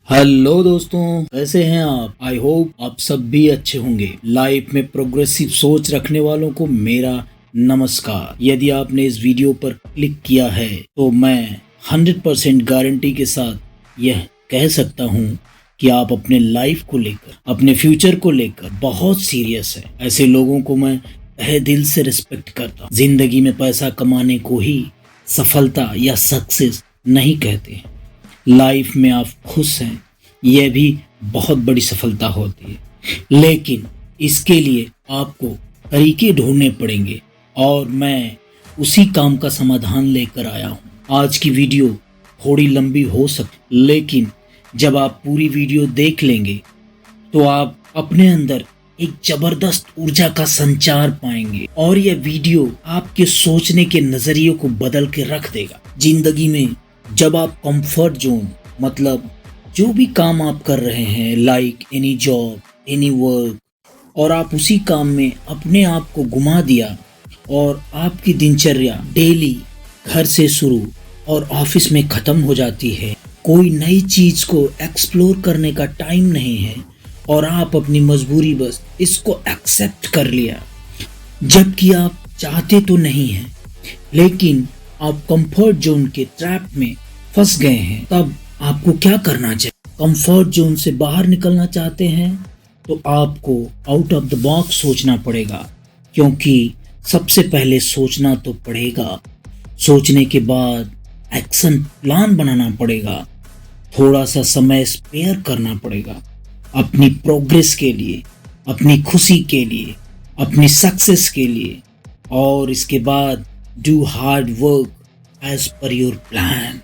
Hello दोस्तों, कैसे हैं आप? आई होप आप सब भी अच्छे होंगे। लाइफ में प्रोग्रेसिव सोच रखने वालों को मेरा नमस्कार। यदि आपने इस वीडियो पर क्लिक किया है तो मैं 100% गारंटी के साथ यह कह सकता हूँ कि आप अपने लाइफ को लेकर, अपने फ्यूचर को लेकर बहुत सीरियस है। ऐसे लोगों को मैं तहे दिल से रिस्पेक्ट करता हूँ। जिंदगी में पैसा कमाने को ही सफलता या सक्सेस नहीं कहते। लाइफ में आप खुश हैं, यह भी बहुत बड़ी सफलता होती है, लेकिन इसके लिए आपको तरीके ढूंढने पड़ेंगे और मैं उसी काम का समाधान लेकर आया हूँ। आज की वीडियो थोड़ी लंबी हो सकती, लेकिन जब आप पूरी वीडियो देख लेंगे तो आप अपने अंदर एक जबरदस्त ऊर्जा का संचार पाएंगे और यह वीडियो आपके सोचने के नजरिए को बदल के रख देगा। जिंदगी में जब आप कंफर्ट जोन, मतलब जो भी काम आप कर रहे हैं, like any job, any work, और आप उसी काम में अपने आप को घुमा दिया और आपकी दिनचर्या डेली घर से शुरू और ऑफिस में खत्म हो जाती है, कोई नई चीज को एक्सप्लोर करने का टाइम नहीं है और आप अपनी मजबूरी बस इसको एक्सेप्ट कर लिया, जबकि आप चाहते तो नहीं हैं, लेकिन आप कंफर्ट जोन के ट्रैप में फंस गए हैं। तब आपको क्या करना चाहिए? कंफर्ट जोन से बाहर निकलना चाहते हैं तो आपको आउट ऑफ द बॉक्स सोचना पड़ेगा, क्योंकि सबसे पहले सोचना तो पड़ेगा। सोचने के बाद एक्शन प्लान बनाना पड़ेगा, थोड़ा सा समय स्पेयर करना पड़ेगा अपनी प्रोग्रेस के लिए, अपनी खुशी के लिए, अपनी सक्सेस के लिए, और इसके बाद do hard work as per your plan.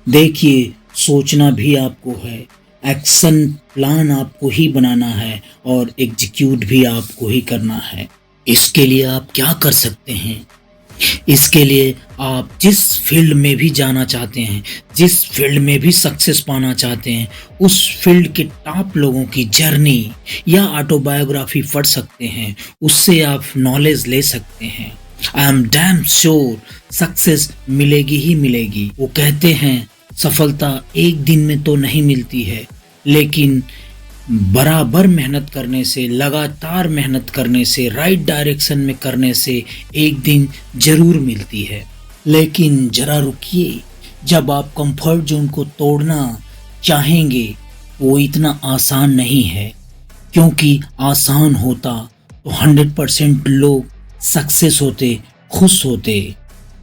देखिए, सोचना भी आपको है, एक्शन प्लान आपको ही बनाना है और एग्जीक्यूट भी आपको ही करना है। इसके लिए आप क्या कर सकते हैं? इसके लिए आप जिस फील्ड में भी जाना चाहते हैं, जिस फील्ड में भी सक्सेस पाना चाहते हैं, उस फील्ड के टॉप लोगों की जर्नी या ऑटोबायोग्राफी पढ़ सकते हैं, उससे आप नॉलेज ले सकते हैं। I am damn sure success मिलेगी ही मिलेगी। वो कहते हैं सफलता एक दिन में तो नहीं मिलती है, लेकिन बराबर मेहनत करने से, लगातार मेहनत करने से, राइट डायरेक्शन में करने से एक दिन जरूर मिलती है। लेकिन जरा रुकिए, जब आप कंफर्ट जोन को तोड़ना चाहेंगे वो इतना आसान नहीं है, क्योंकि आसान होता तो 100% लोग सक्सेस होते, खुश होते।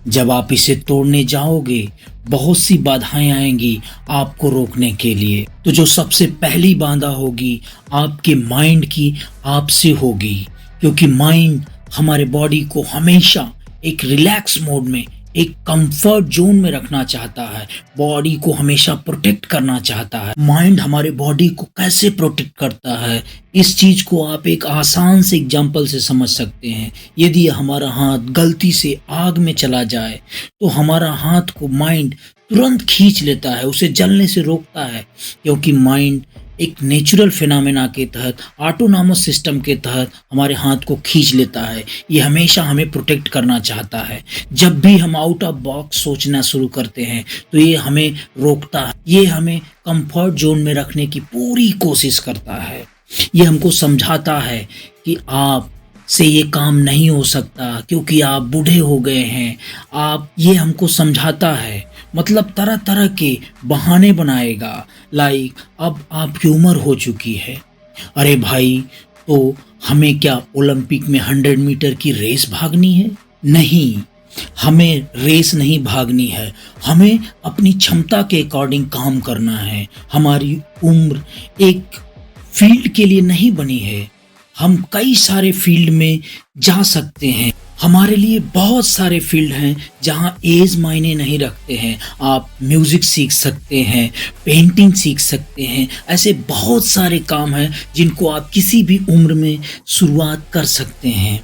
जब आप इसे तोड़ने जाओगे बहुत सी बाधाएं आएंगी आपको रोकने के लिए। तो जो सबसे पहली बाधा होगी आपके माइंड की, आपसे होगी, क्योंकि माइंड हमारे बॉडी को हमेशा एक रिलैक्स मोड में, एक कंफर्ट जोन में रखना चाहता है, बॉडी को हमेशा प्रोटेक्ट करना चाहता है। माइंड हमारे बॉडी को कैसे प्रोटेक्ट करता है, इस चीज को आप एक आसान से एग्जांपल से समझ सकते हैं। यदि हमारा हाथ गलती से आग में चला जाए तो हमारा हाथ को माइंड तुरंत खींच लेता है, उसे जलने से रोकता है, क्योंकि माइंड एक नेचुरल फिनोमेना के तहत, ऑटोनॉमस सिस्टम के तहत हमारे हाथ को खींच लेता है। ये हमेशा हमें प्रोटेक्ट करना चाहता है। जब भी हम आउट ऑफ बॉक्स सोचना शुरू करते हैं तो ये हमें रोकता है, ये हमें कंफर्ट जोन में रखने की पूरी कोशिश करता है। ये हमको समझाता है कि आप से ये काम नहीं हो सकता क्योंकि आप बूढ़े हो गए हैं। ये हमको समझाता है, मतलब तरह तरह के बहाने बनाएगा, लाइक अब आपकी उम्र हो चुकी है। अरे भाई, तो हमें क्या ओलंपिक में 100 मीटर की रेस भागनी है? नहीं, हमें रेस नहीं भागनी है, हमें अपनी क्षमता के अकॉर्डिंग काम करना है। हमारी उम्र एक फील्ड के लिए नहीं बनी है, हम कई सारे फील्ड में जा सकते हैं। हमारे लिए बहुत सारे फील्ड हैं जहां एज मायने नहीं रखते हैं। आप म्यूजिक सीख सकते हैं, पेंटिंग सीख सकते हैं, ऐसे बहुत सारे काम हैं जिनको आप किसी भी उम्र में शुरुआत कर सकते हैं।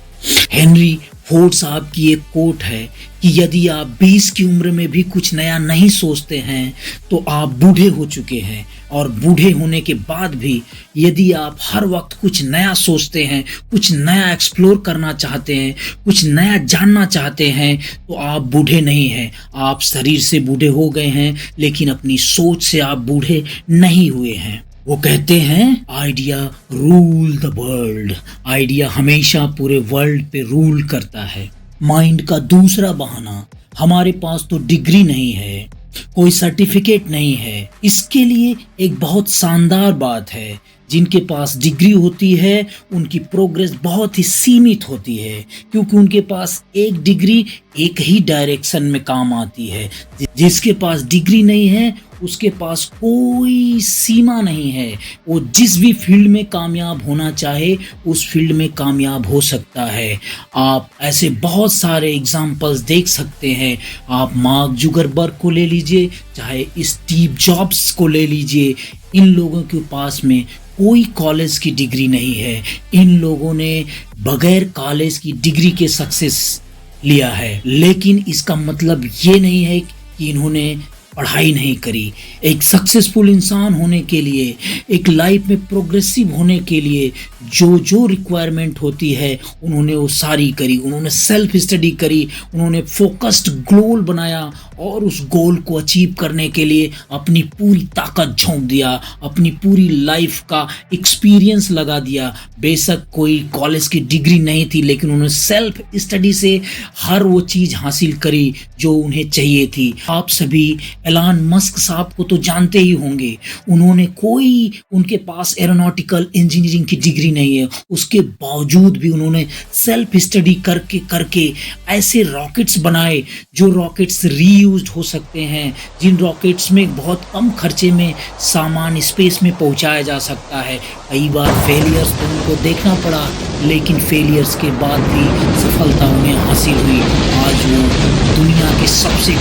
हेनरी फोर्ड साहब की एक कोट है कि यदि आप 20 की उम्र में भी कुछ नया नहीं सोचते हैं तो आप बूढ़े हो चुके हैं, और बूढ़े होने के बाद भी यदि आप हर वक्त कुछ नया सोचते हैं, कुछ नया एक्सप्लोर करना चाहते हैं, कुछ नया जानना चाहते हैं, तो आप बूढ़े नहीं हैं। आप शरीर से बूढ़े हो गए हैं लेकिन अपनी सोच से आप बूढ़े नहीं हुए हैं। वो कहते हैं idea rule the world. Idea हमेशा पूरे वर्ल्ड पे रूल करता है। माइंड का दूसरा बहाना, हमारे पास तो डिग्री नहीं है, कोई सर्टिफिकेट नहीं है। इसके लिए एक बहुत शानदार बात है, जिनके पास डिग्री होती है उनकी प्रोग्रेस बहुत ही सीमित होती है, क्योंकि उनके पास एक डिग्री एक ही डायरेक्शन में काम आती है। जिसके पास डिग्री नहीं है उसके पास कोई सीमा नहीं है। वो जिस भी फील्ड में कामयाब होना चाहे उस फील्ड में कामयाब हो सकता है। आप ऐसे बहुत सारे एग्जाम्पल्स देख सकते हैं। आप मार्क जुकरबर्ग को ले लीजिए, चाहे स्टीव जॉब्स को ले लीजिए। इन लोगों के पास में कोई कॉलेज की डिग्री नहीं है। इन लोगों ने बगैर कॉलेज की डिग्री के सक्सेस लिया है, लेकिन इसका मतलब ये नहीं है कि इन्होंने पढ़ाई नहीं करी। एक सक्सेसफुल इंसान होने के लिए, एक लाइफ में प्रोग्रेसिव होने के लिए जो जो रिक्वायरमेंट होती है उन्होंने वो सारी करी। उन्होंने सेल्फ स्टडी करी, उन्होंने फोकस्ड गोल बनाया और उस गोल को अचीव करने के लिए अपनी पूरी ताकत झोंक दिया, अपनी पूरी लाइफ का एक्सपीरियंस लगा दिया। बेशक कोई कॉलेज की डिग्री नहीं थी, लेकिन उन्होंने सेल्फ स्टडी से हर वो चीज़ हासिल करी जो उन्हें चाहिए थी। आप सभी एलन मस्क साहब को तो जानते ही होंगे। उनके पास एरोनॉटिकल इंजीनियरिंग की डिग्री नहीं है, उसके बावजूद भी उन्होंने सेल्फ स्टडी करके ऐसे रॉकेट्स बनाए जो रॉकेट्स रीयूज्ड हो सकते हैं, जिन रॉकेट्स में बहुत कम खर्चे में सामान स्पेस में पहुंचाया जा सकता है। कई बार फेलियर्स तो उनको देखना पड़ा, लेकिन फेलियर्स के बाद भी सफलता उन्हें हासिल हुई। आज वो दुनिया के सबसे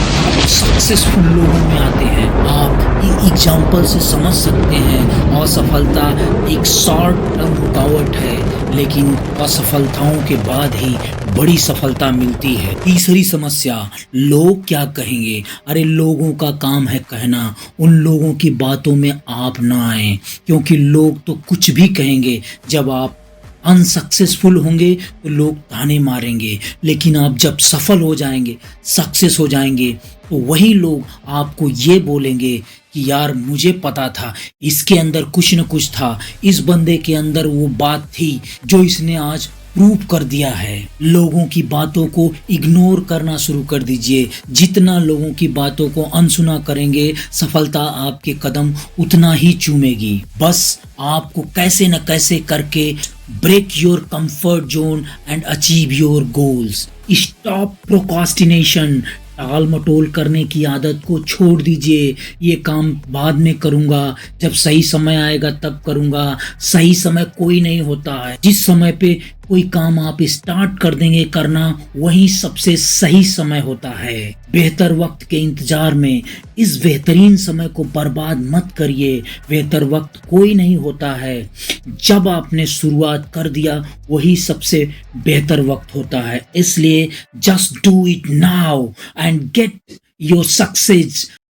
सक्सेसफुल लोगों में आते हैं। आप एग्जाम्पल से समझ सकते हैं असफलता एक शॉर्ट टर्म रुकावट है, लेकिन असफलताओं के बाद ही बड़ी सफलता मिलती है। तीसरी समस्या, लोग क्या कहेंगे। अरे लोगों का काम है कहना, उन लोगों की बातों में आप ना आए, क्योंकि लोग तो कुछ भी कहेंगे। जब आप अनसक्सेसफुल होंगे तो लोग ताने मारेंगे, लेकिन आप जब सफल हो जाएंगे, सक्सेस हो जाएंगे, तो वही लोग आपको ये बोलेंगे कि यार मुझे पता था इसके अंदर कुछ न कुछ था, इस बंदे के अंदर वो बात थी जो इसने आज प्रूव कर दिया है। लोगों की बातों को इग्नोर करना शुरू कर दीजिए। जितना लोगों की बातों को अनसुना करेंगे, सफलता आपके कदम उतना ही चूमेगी। बस आपको कैसे न कैसे करके break your comfort zone and achieve your goals. Stop procrastination. टाल मटोल करने की आदत को छोड़ दीजिए। ये काम बाद में करूंगा, जब सही समय आएगा तब करूंगा। सही समय कोई नहीं होता है। जिस समय पे कोई काम आप स्टार्ट कर देंगे करना, वही सबसे सही समय होता है। बेहतर वक्त के इंतजार में इस बेहतरीन समय को बर्बाद मत करिए। बेहतर वक्त कोई नहीं होता है। जब आपने शुरुआत कर दिया वही सबसे बेहतर वक्त होता है। इसलिए just do it now and get your success.